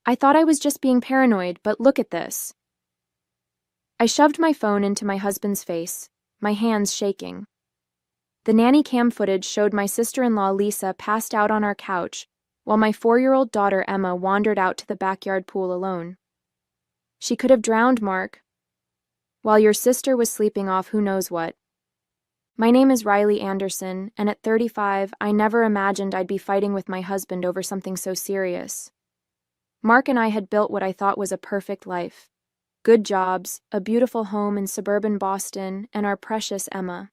I thought I was just being paranoid, but look at this. I shoved my phone into my husband's face, my hands shaking. The nanny cam footage showed my sister-in-law Lisa passed out on our couch, while my 4-year-old daughter Emma wandered out to the backyard pool alone. She could have drowned, Mark, while your sister was sleeping off who knows what. My name is Riley Anderson, and at 35, I never imagined I'd be fighting with my husband over something so serious. Mark and I had built what I thought was a perfect life. Good jobs, a beautiful home in suburban Boston, and our precious Emma.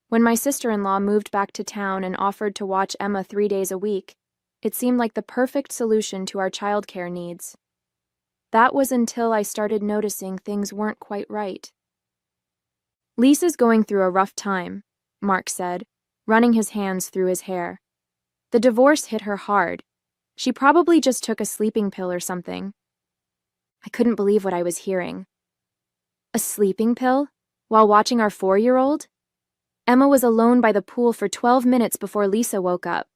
When my sister-in-law moved back to town and offered to watch Emma 3 days a week, it seemed like the perfect solution to our childcare needs. That was until I started noticing things weren't quite right. Lisa's going through a rough time, Mark said, running his hands through his hair. The divorce hit her hard. She probably just took a sleeping pill or something. I couldn't believe what I was hearing. A sleeping pill? While watching our 4-year-old? Emma was alone by the pool for 12 minutes before Lisa woke up.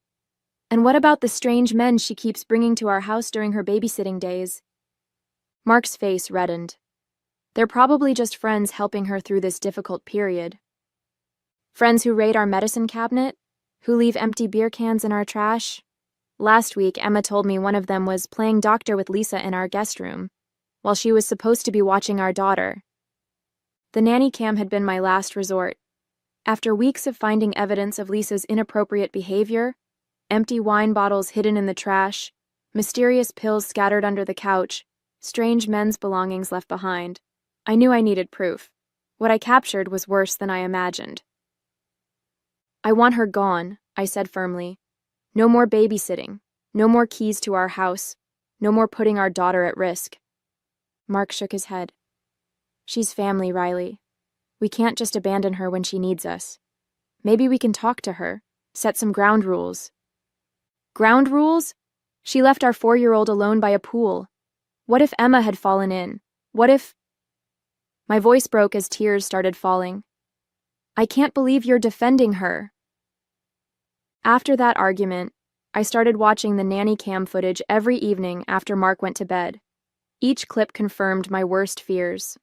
And what about the strange men she keeps bringing to our house during her babysitting days? Mark's face reddened. They're probably just friends helping her through this difficult period. Friends who raid our medicine cabinet? Who leave empty beer cans in our trash? Last week, Emma told me one of them was playing doctor with Lisa in our guest room, while she was supposed to be watching our daughter. The nanny cam had been my last resort. After weeks of finding evidence of Lisa's inappropriate behavior, empty wine bottles hidden in the trash, mysterious pills scattered under the couch, strange men's belongings left behind, I knew I needed proof. What I captured was worse than I imagined. I want her gone, I said firmly. No more babysitting. No more keys to our house. No more putting our daughter at risk. Mark shook his head. She's family, Riley. We can't just abandon her when she needs us. Maybe we can talk to her, set some ground rules. Ground rules? She left our 4-year-old alone by a pool. What if Emma had fallen in? What if... My voice broke as tears started falling. I can't believe you're defending her. After that argument, I started watching the nanny cam footage every evening after Mark went to bed. Each clip confirmed my worst fears.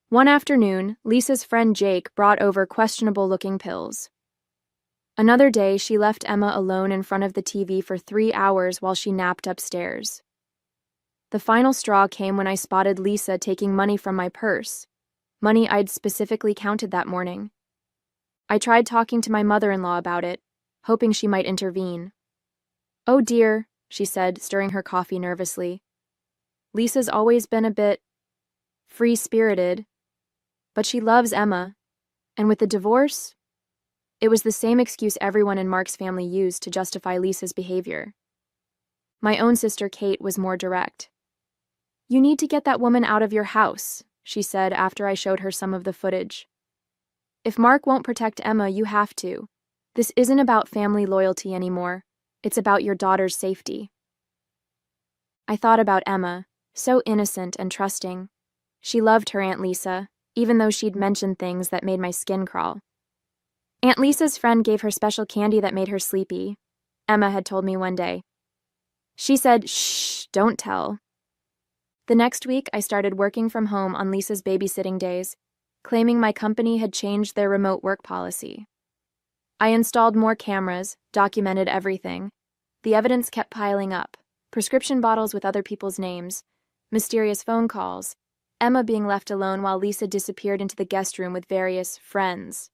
One afternoon, Lisa's friend Jake brought over questionable-looking pills. Another day, she left Emma alone in front of the TV for 3 hours while she napped upstairs. The final straw came when I spotted Lisa taking money from my purse, money I'd specifically counted that morning. I tried talking to my mother-in-law about it, hoping she might intervene. Oh dear, she said, stirring her coffee nervously. Lisa's always been a bit free-spirited, but she loves Emma, and with the divorce, it was the same excuse everyone in Mark's family used to justify Lisa's behavior. My own sister Kate was more direct. You need to get that woman out of your house, she said after I showed her some of the footage. If Mark won't protect Emma, you have to. This isn't about family loyalty anymore. It's about your daughter's safety. I thought about Emma, so innocent and trusting. She loved her Aunt Lisa, even though she'd mentioned things that made my skin crawl. Aunt Lisa's friend gave her special candy that made her sleepy, Emma had told me one day. She said, "Shh, don't tell." The next week, I started working from home on Lisa's babysitting days, claiming my company had changed their remote work policy. I installed more cameras, documented everything. The evidence kept piling up. Prescription bottles with other people's names, mysterious phone calls, Emma being left alone while Lisa disappeared into the guest room with various friends.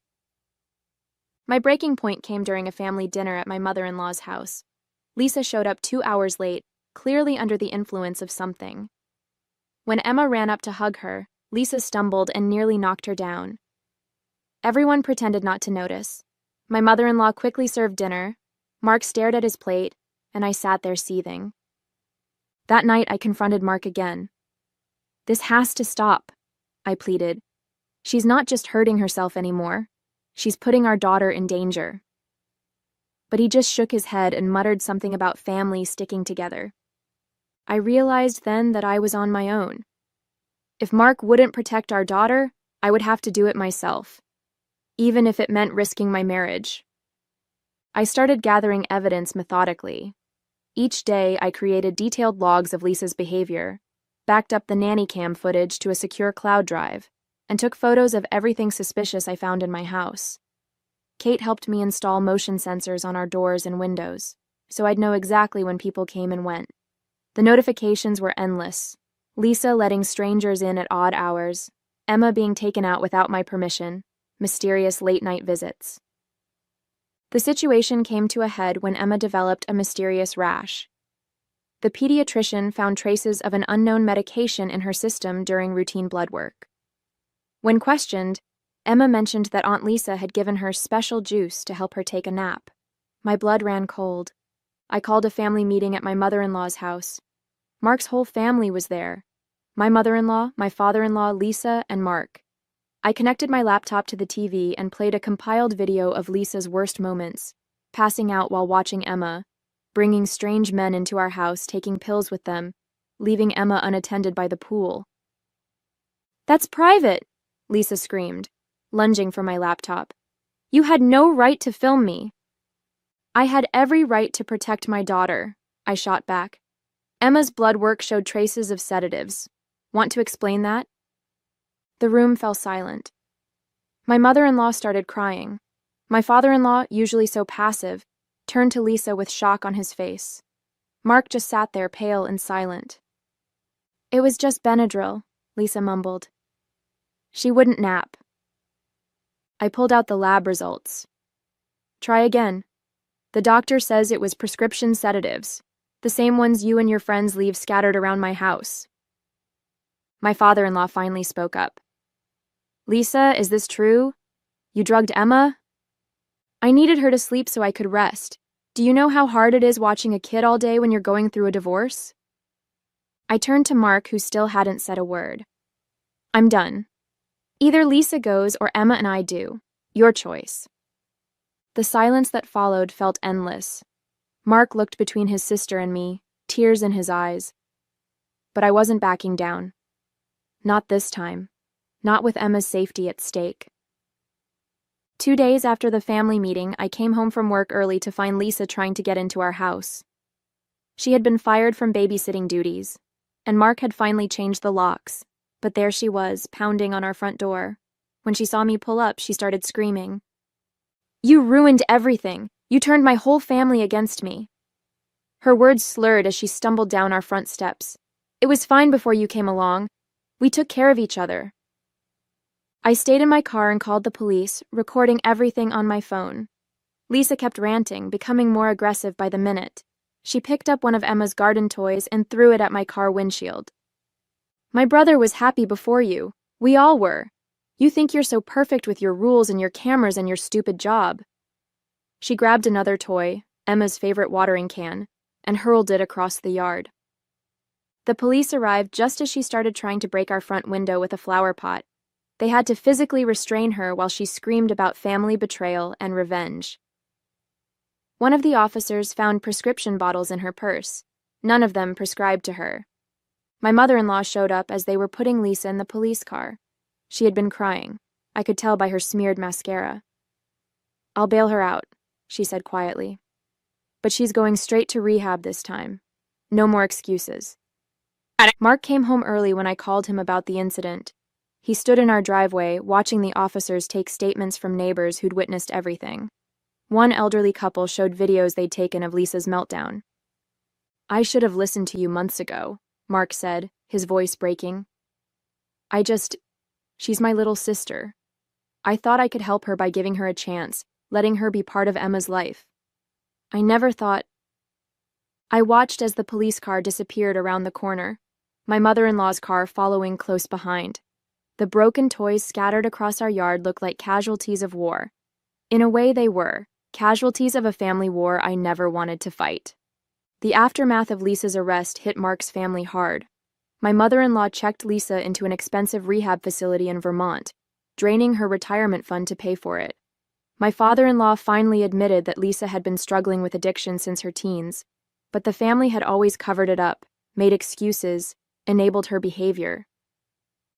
My breaking point came during a family dinner at my mother-in-law's house. Lisa showed up 2 hours late, clearly under the influence of something. When Emma ran up to hug her, Lisa stumbled and nearly knocked her down. Everyone pretended not to notice. My mother-in-law quickly served dinner, Mark stared at his plate, and I sat there seething. That night, I confronted Mark again. This has to stop, I pleaded. She's not just hurting herself anymore. She's putting our daughter in danger. But he just shook his head and muttered something about family sticking together. I realized then that I was on my own. If Mark wouldn't protect our daughter, I would have to do it myself, even if it meant risking my marriage. I started gathering evidence methodically. Each day, I created detailed logs of Lisa's behavior, backed up the nanny cam footage to a secure cloud drive, and took photos of everything suspicious I found in my house. Kate helped me install motion sensors on our doors and windows, so I'd know exactly when people came and went. The notifications were endless. Lisa letting strangers in at odd hours, Emma being taken out without my permission, mysterious late-night visits. The situation came to a head when Emma developed a mysterious rash. The pediatrician found traces of an unknown medication in her system during routine blood work. When questioned, Emma mentioned that Aunt Lisa had given her special juice to help her take a nap. My blood ran cold. I called a family meeting at my mother-in-law's house. Mark's whole family was there. My mother-in-law, my father-in-law, Lisa, and Mark. I connected my laptop to the TV and played a compiled video of Lisa's worst moments, passing out while watching Emma, bringing strange men into our house, taking pills with them, leaving Emma unattended by the pool. "That's private," Lisa screamed, lunging for my laptop. "You had no right to film me." "I had every right to protect my daughter," I shot back. "Emma's blood work showed traces of sedatives. Want to explain that?" The room fell silent. My mother-in-law started crying. My father-in-law, usually so passive, turned to Lisa with shock on his face. Mark just sat there pale and silent. "It was just Benadryl," Lisa mumbled. "She wouldn't nap." I pulled out the lab results. "Try again. The doctor says it was prescription sedatives, the same ones you and your friends leave scattered around my house." My father-in-law finally spoke up. "Lisa, is this true? You drugged Emma?" "I needed her to sleep so I could rest. Do you know how hard it is watching a kid all day when you're going through a divorce?" I turned to Mark, who still hadn't said a word. "I'm done. Either Lisa goes or Emma and I do. Your choice." The silence that followed felt endless. Mark looked between his sister and me, tears in his eyes. But I wasn't backing down. Not this time. Not with Emma's safety at stake. 2 days after the family meeting, I came home from work early to find Lisa trying to get into our house. She had been fired from babysitting duties, and Mark had finally changed the locks, but there she was, pounding on our front door. When she saw me pull up, she started screaming. "You ruined everything. You turned my whole family against me." Her words slurred as she stumbled down our front steps. "It was fine before you came along. We took care of each other." I stayed in my car and called the police, recording everything on my phone. Lisa kept ranting, becoming more aggressive by the minute. She picked up one of Emma's garden toys and threw it at my car windshield. "My brother was happy before you. We all were. You think you're so perfect with your rules and your cameras and your stupid job." She grabbed another toy, Emma's favorite watering can, and hurled it across the yard. The police arrived just as she started trying to break our front window with a flower pot. They had to physically restrain her while she screamed about family betrayal and revenge. One of the officers found prescription bottles in her purse. None of them prescribed to her. My mother-in-law showed up as they were putting Lisa in the police car. She had been crying. I could tell by her smeared mascara. "I'll bail her out," she said quietly. "But she's going straight to rehab this time. No more excuses." Mark came home early when I called him about the incident. He stood in our driveway, watching the officers take statements from neighbors who'd witnessed everything. One elderly couple showed videos they'd taken of Lisa's meltdown. "I should have listened to you months ago," Mark said, his voice breaking. She's my little sister. I thought I could help her by giving her a chance, letting her be part of Emma's life. I never thought." I watched as the police car disappeared around the corner, my mother-in-law's car following close behind. The broken toys scattered across our yard looked like casualties of war. In a way they were, casualties of a family war I never wanted to fight. The aftermath of Lisa's arrest hit Mark's family hard. My mother-in-law checked Lisa into an expensive rehab facility in Vermont, draining her retirement fund to pay for it. My father-in-law finally admitted that Lisa had been struggling with addiction since her teens, but the family had always covered it up, made excuses, enabled her behavior.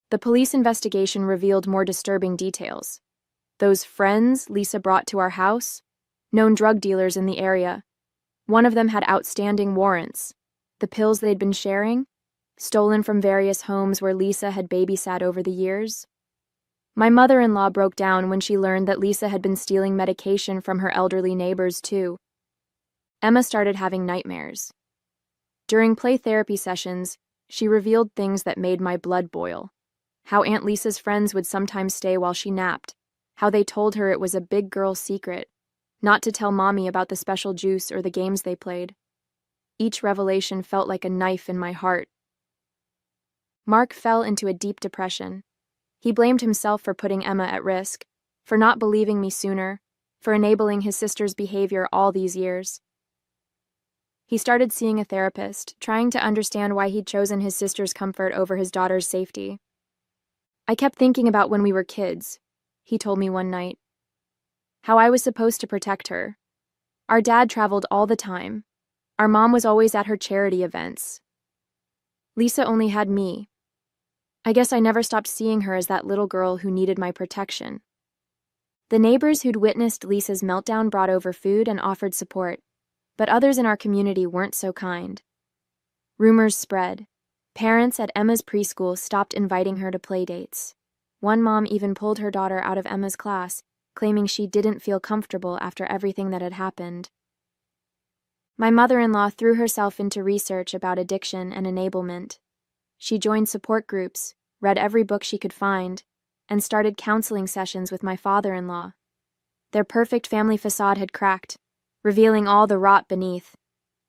The police investigation revealed more disturbing details. Those friends Lisa brought to our house, known drug dealers in the area. One of them had outstanding warrants. The pills they'd been sharing? Stolen from various homes where Lisa had babysat over the years? My mother-in-law broke down when she learned that Lisa had been stealing medication from her elderly neighbors, too. Emma started having nightmares. During play therapy sessions, she revealed things that made my blood boil. How Aunt Lisa's friends would sometimes stay while she napped. How they told her it was a big girl secret, not to tell Mommy about the special juice or the games they played. Each revelation felt like a knife in my heart. Mark fell into a deep depression. He blamed himself for putting Emma at risk, for not believing me sooner, for enabling his sister's behavior all these years. He started seeing a therapist, trying to understand why he'd chosen his sister's comfort over his daughter's safety. I kept thinking about when we were kids, he told me one night. How I was supposed to protect her. Our dad traveled all the time. Our mom was always at her charity events. Lisa only had me. I guess I never stopped seeing her as that little girl who needed my protection. The neighbors who'd witnessed Lisa's meltdown brought over food and offered support, but others in our community weren't so kind. Rumors spread. Parents at Emma's preschool stopped inviting her to play dates. One mom even pulled her daughter out of Emma's class, claiming she didn't feel comfortable after everything that had happened. My mother-in-law threw herself into research about addiction and enablement. She joined support groups, read every book she could find, and started counseling sessions with my father-in-law. Their perfect family facade had cracked, revealing all the rot beneath,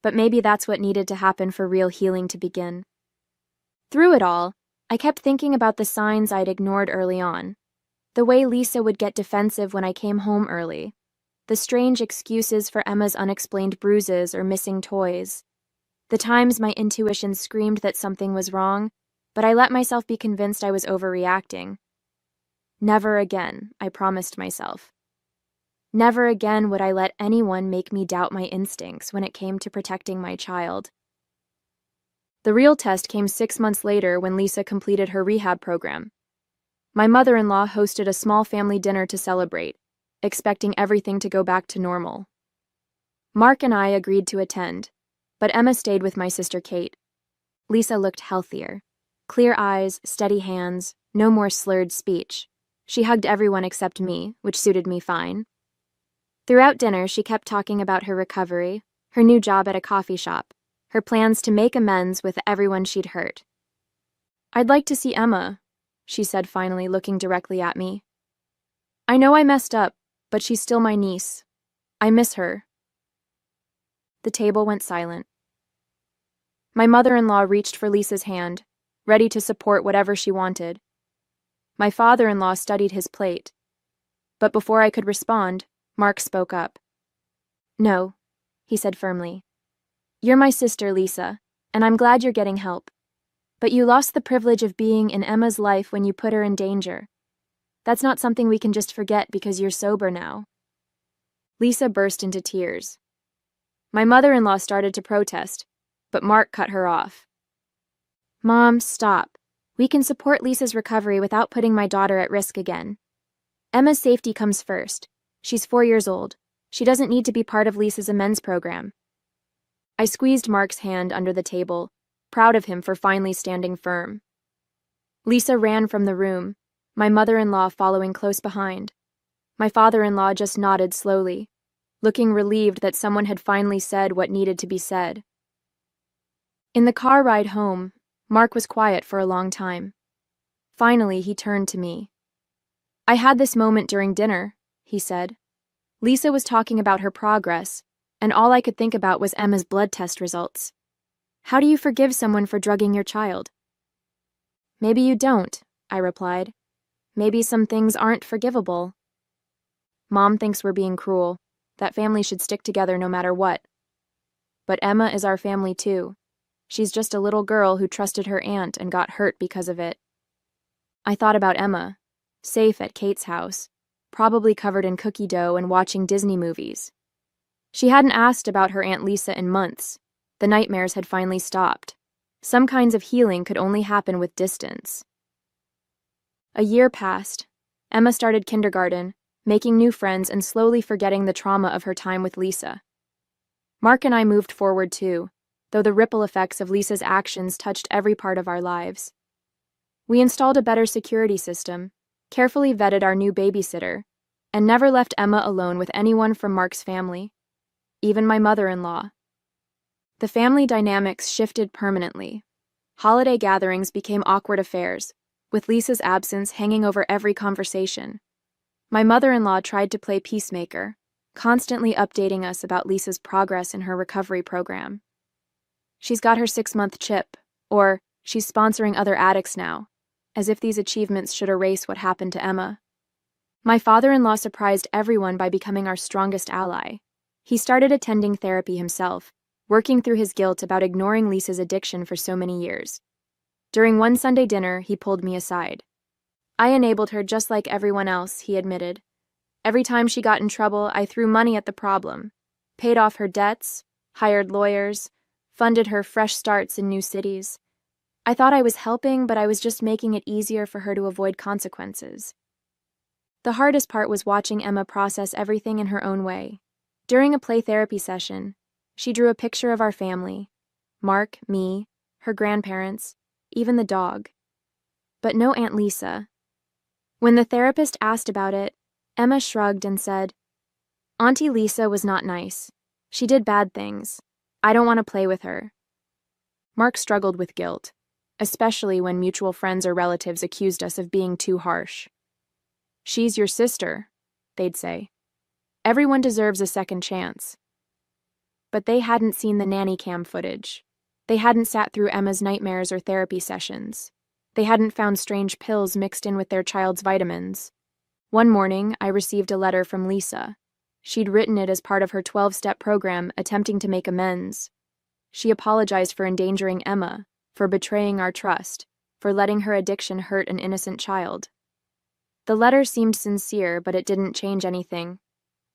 but maybe that's what needed to happen for real healing to begin. Through it all, I kept thinking about the signs I'd ignored early on. The way Lisa would get defensive when I came home early. The strange excuses for Emma's unexplained bruises or missing toys. The times my intuition screamed that something was wrong, but I let myself be convinced I was overreacting. Never again, I promised myself. Never again would I let anyone make me doubt my instincts when it came to protecting my child. The real test came 6 months later when Lisa completed her rehab program. My mother-in-law hosted a small family dinner to celebrate, expecting everything to go back to normal. Mark and I agreed to attend, but Emma stayed with my sister Kate. Lisa looked healthier. Clear eyes, steady hands, no more slurred speech. She hugged everyone except me, which suited me fine. Throughout dinner, she kept talking about her recovery, her new job at a coffee shop, her plans to make amends with everyone she'd hurt. "I'd like to see Emma," she said finally, looking directly at me. "I know I messed up, but she's still my niece. I miss her." The table went silent. My mother-in-law reached for Lisa's hand, ready to support whatever she wanted. My father-in-law studied his plate. But before I could respond, Mark spoke up. "No," he said firmly. "You're my sister, Lisa, and I'm glad you're getting help. But you lost the privilege of being in Emma's life when you put her in danger. That's not something we can just forget because you're sober now." Lisa burst into tears. My mother-in-law started to protest, but Mark cut her off. "Mom, stop. We can support Lisa's recovery without putting my daughter at risk again. Emma's safety comes first. She's 4 years old. She doesn't need to be part of Lisa's amends program." I squeezed Mark's hand under the table, proud of him for finally standing firm. Lisa ran from the room, my mother-in-law following close behind. My father-in-law just nodded slowly, looking relieved that someone had finally said what needed to be said. In the car ride home, Mark was quiet for a long time. Finally, he turned to me. "I had this moment during dinner," he said. "Lisa was talking about her progress, and all I could think about was Emma's blood test results. How do you forgive someone for drugging your child?" "Maybe you don't," I replied. "Maybe some things aren't forgivable." "Mom thinks we're being cruel, that family should stick together no matter what. But Emma is our family too. She's just a little girl who trusted her aunt and got hurt because of it." I thought about Emma, safe at Kate's house, probably covered in cookie dough and watching Disney movies. She hadn't asked about her Aunt Lisa in months. The nightmares had finally stopped. Some kinds of healing could only happen with distance. A year passed. Emma started kindergarten, making new friends and slowly forgetting the trauma of her time with Lisa. Mark and I moved forward too, though the ripple effects of Lisa's actions touched every part of our lives. We installed a better security system, carefully vetted our new babysitter, and never left Emma alone with anyone from Mark's family, even my mother-in-law. The family dynamics shifted permanently. Holiday gatherings became awkward affairs, with Lisa's absence hanging over every conversation. My mother-in-law tried to play peacemaker, constantly updating us about Lisa's progress in her recovery program. She's got her 6-month chip, or she's sponsoring other addicts now, as if these achievements should erase what happened to Emma. My father-in-law surprised everyone by becoming our strongest ally. He started attending therapy himself, working through his guilt about ignoring Lisa's addiction for so many years. During one Sunday dinner, he pulled me aside. I enabled her just like everyone else, he admitted. Every time she got in trouble, I threw money at the problem, paid off her debts, hired lawyers, funded her fresh starts in new cities. I thought I was helping, but I was just making it easier for her to avoid consequences. The hardest part was watching Emma process everything in her own way. During a play therapy session, she drew a picture of our family: Mark, me, her grandparents, even the dog. But no Aunt Lisa. When the therapist asked about it, Emma shrugged and said, "Auntie Lisa was not nice. She did bad things. I don't want to play with her." Mark struggled with guilt, especially when mutual friends or relatives accused us of being too harsh. "She's your sister," they'd say. "Everyone deserves a second chance." But they hadn't seen the nanny cam footage. They hadn't sat through Emma's nightmares or therapy sessions. They hadn't found strange pills mixed in with their child's vitamins. One morning, I received a letter from Lisa. She'd written it as part of her 12-step program attempting to make amends. She apologized for endangering Emma, for betraying our trust, for letting her addiction hurt an innocent child. The letter seemed sincere, but it didn't change anything.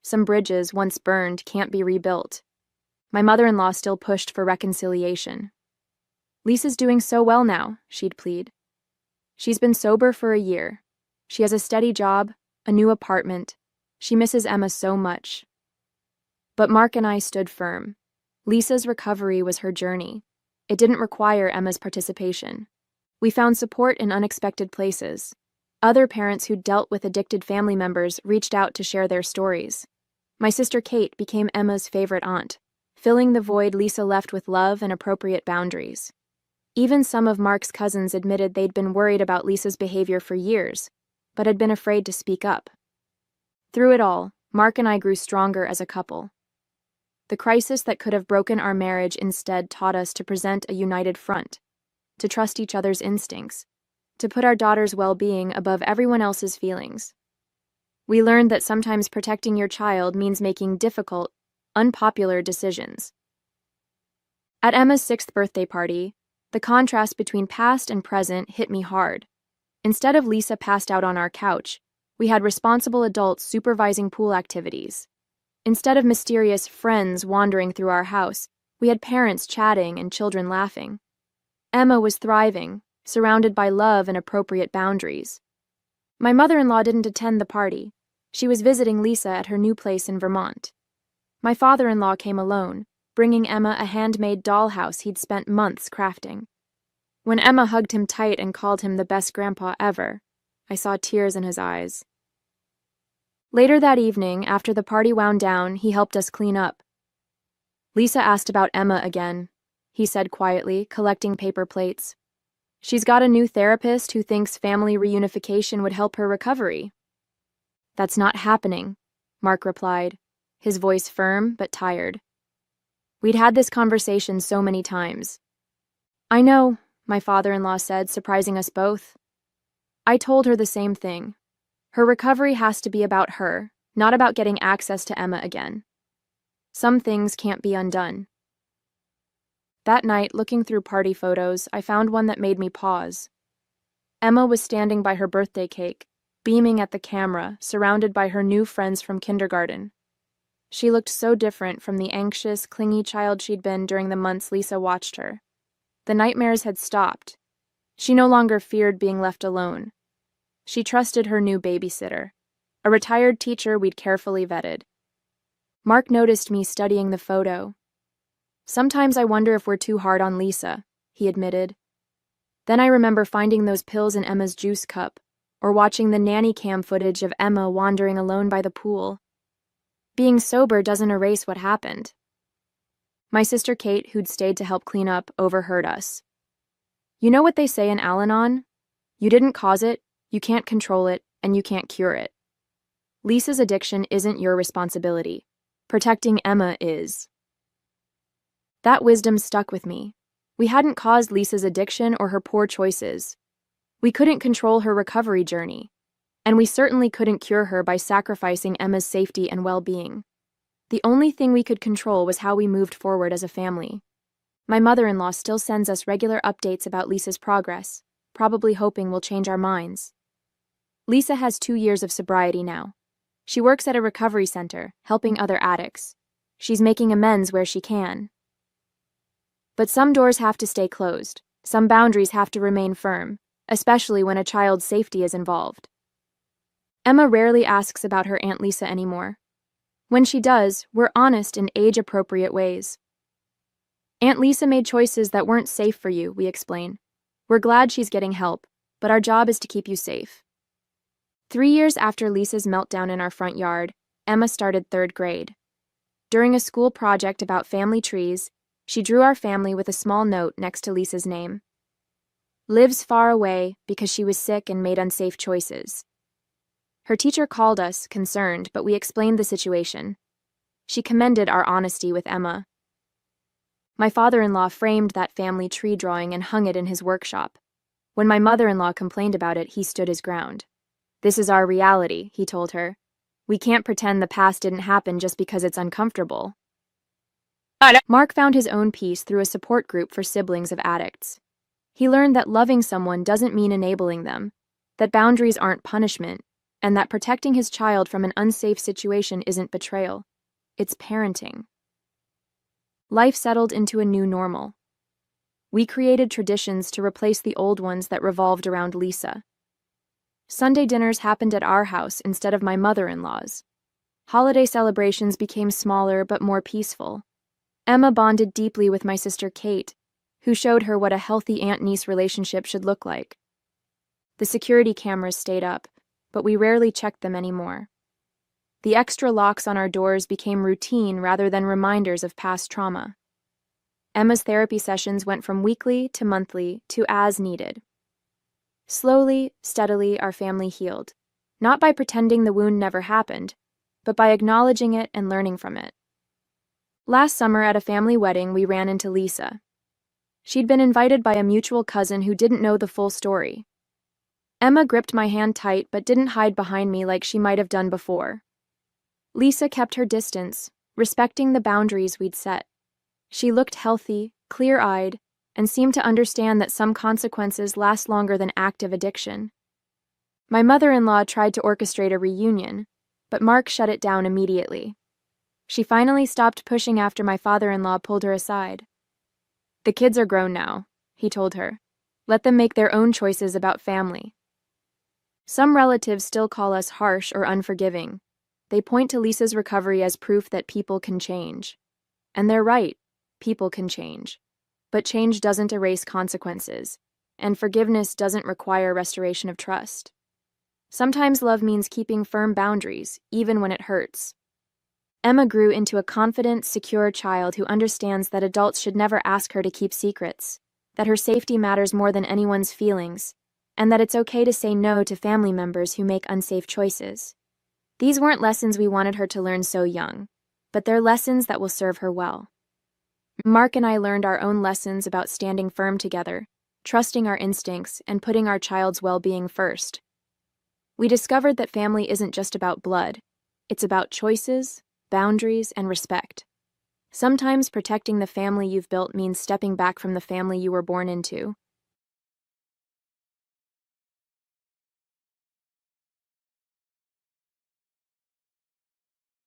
Some bridges, once burned, can't be rebuilt. My mother-in-law still pushed for reconciliation. "Lisa's doing so well now," she'd plead. "She's been sober for a year. She has a steady job, a new apartment. She misses Emma so much." But Mark and I stood firm. Lisa's recovery was her journey. It didn't require Emma's participation. We found support in unexpected places. Other parents who dealt with addicted family members reached out to share their stories. My sister Kate became Emma's favorite aunt, filling the void Lisa left with love and appropriate boundaries. Even some of Mark's cousins admitted they'd been worried about Lisa's behavior for years, but had been afraid to speak up. Through it all, Mark and I grew stronger as a couple. The crisis that could have broken our marriage instead taught us to present a united front, to trust each other's instincts, to put our daughter's well-being above everyone else's feelings. We learned that sometimes protecting your child means making difficult, unpopular decisions. At Emma's 6th birthday party, the contrast between past and present hit me hard. Instead of Lisa passed out on our couch, we had responsible adults supervising pool activities. Instead of mysterious friends wandering through our house, we had parents chatting and children laughing. Emma was thriving, surrounded by love and appropriate boundaries. My mother-in-law didn't attend the party. She was visiting Lisa at her new place in Vermont. My father-in-law came alone, bringing Emma a handmade dollhouse he'd spent months crafting. When Emma hugged him tight and called him the best grandpa ever, I saw tears in his eyes. Later that evening, after the party wound down, he helped us clean up. "Lisa asked about Emma again," he said quietly, collecting paper plates. "She's got a new therapist who thinks family reunification would help her recovery." "That's not happening," Mark replied, his voice firm but tired. We'd had this conversation so many times. "I know," my father-in-law said, surprising us both. I told her the same thing. Her recovery has to be about her, not about getting access to Emma again. Some things can't be undone. That night, looking through party photos, I found one that made me pause. Emma was standing by her birthday cake, beaming at the camera, surrounded by her new friends from kindergarten. She looked so different from the anxious, clingy child she'd been during the months Lisa watched her. The nightmares had stopped. She no longer feared being left alone. She trusted her new babysitter, a retired teacher we'd carefully vetted. Mark noticed me studying the photo. Sometimes I wonder if we're too hard on Lisa, he admitted. Then I remember finding those pills in Emma's juice cup, or watching the nanny cam footage of Emma wandering alone by the pool. Being sober doesn't erase what happened. My sister Kate, who'd stayed to help clean up, overheard us. You know what they say in Al-Anon? You didn't cause it, you can't control it, and you can't cure it. Lisa's addiction isn't your responsibility. Protecting Emma is. That wisdom stuck with me. We hadn't caused Lisa's addiction or her poor choices. We couldn't control her recovery journey, and we certainly couldn't cure her by sacrificing Emma's safety and well-being. The only thing we could control was how we moved forward as a family. My mother-in-law still sends us regular updates about Lisa's progress, probably hoping we'll change our minds. Lisa has 2 years of sobriety now. She works at a recovery center, helping other addicts. She's making amends where she can. But some doors have to stay closed. Some boundaries have to remain firm, especially when a child's safety is involved. Emma rarely asks about her Aunt Lisa anymore. When she does, we're honest in age-appropriate ways. Aunt Lisa made choices that weren't safe for you, we explain. We're glad she's getting help, but our job is to keep you safe. 3 years after Lisa's meltdown in our front yard, Emma started 3rd grade. During a school project about family trees, she drew our family with a small note next to Lisa's name. Lives far away because she was sick and made unsafe choices. Her teacher called us, concerned, but we explained the situation. She commended our honesty with Emma. My father-in-law framed that family tree drawing and hung it in his workshop. When my mother-in-law complained about it, he stood his ground. This is our reality, he told her. We can't pretend the past didn't happen just because it's uncomfortable. Mark found his own peace through a support group for siblings of addicts. He learned that loving someone doesn't mean enabling them, that boundaries aren't punishment, and that protecting his child from an unsafe situation isn't betrayal. It's parenting. Life settled into a new normal. We created traditions to replace the old ones that revolved around Lisa. Sunday dinners happened at our house instead of my mother-in-law's. Holiday celebrations became smaller but more peaceful. Emma bonded deeply with my sister Kate, who showed her what a healthy aunt-niece relationship should look like. The security cameras stayed up, but we rarely checked them anymore. The extra locks on our doors became routine rather than reminders of past trauma. Emma's therapy sessions went from weekly to monthly to as needed. Slowly, steadily, our family healed, not by pretending the wound never happened, but by acknowledging it and learning from it. Last summer at a family wedding, we ran into Lisa. She'd been invited by a mutual cousin who didn't know the full story. Emma gripped my hand tight but didn't hide behind me like she might have done before. Lisa kept her distance, respecting the boundaries we'd set. She looked healthy, clear-eyed, and seemed to understand that some consequences last longer than active addiction. My mother-in-law tried to orchestrate a reunion, but Mark shut it down immediately. She finally stopped pushing after my father-in-law pulled her aside. The kids are grown now, he told her. Let them make their own choices about family. Some relatives still call us harsh or unforgiving. They point to Lisa's recovery as proof that people can change. And they're right, people can change. But change doesn't erase consequences, and forgiveness doesn't require restoration of trust. Sometimes love means keeping firm boundaries, even when it hurts. Emma grew into a confident, secure child who understands that adults should never ask her to keep secrets, that her safety matters more than anyone's feelings, and that it's okay to say no to family members who make unsafe choices. These weren't lessons we wanted her to learn so young, but they're lessons that will serve her well. Mark and I learned our own lessons about standing firm together, trusting our instincts, and putting our child's well-being first. We discovered that family isn't just about blood. It's about choices, boundaries, and respect. Sometimes protecting the family you've built means stepping back from the family you were born into.